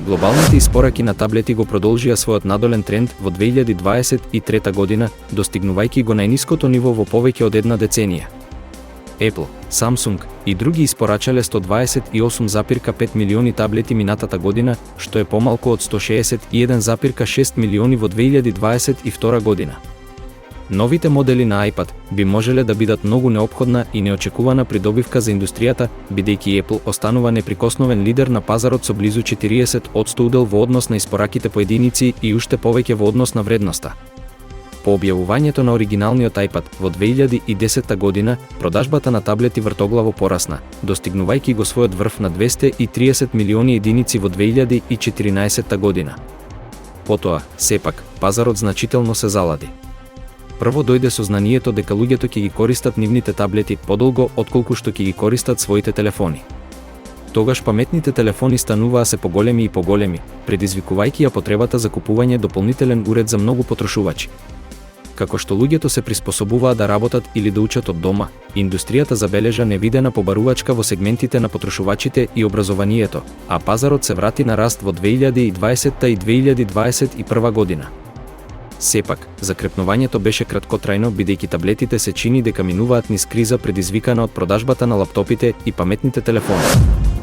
Глобалните испораки на таблети го продолжија својот надолен тренд во 2023 година, достигнувајќи го најниското ниво во повеќе од една деценија. Apple, Samsung и други испорачале 128,5 милиони таблети минатата година, што е помалку од 161,6 милиони во 2022 година. Новите модели на iPad би можеле да бидат многу неопходна и неочекувана придобивка за индустријата, бидејќи Apple останува неприкосновен лидер на пазарот со близу 40% удел во однос на испораките по единици и уште повеќе во однос на вредноста. По објавувањето на оригиналниот iPad во 2010 година, продажбата на таблети вртоглаво порасна, достигнувајќи го својот врв на 230 милиони единици во 2014 година. Потоа, сепак, пазарот значително се залади. Прво дојде сознанието дека луѓето ќе ги користат нивните таблети подолго отколку што ќе ги користат своите телефони. Тогаш паметните телефони стануваа се поголеми и поголеми, предизвикувајќи ја потребата за купување дополнителен уред за многу потрошувачи. Како што луѓето се приспособуваа да работат или да учат од дома, индустријата забележа невидена побарувачка во сегментите на потрошувачите и образованието, а пазарот се врати на раст во 2020 и 2021 година. Сепак, закрепнувањето беше краткотрајно бидејќи таблетите се чини дека минуваат низ криза предизвикана од продажбата на лаптопите и паметните телефони.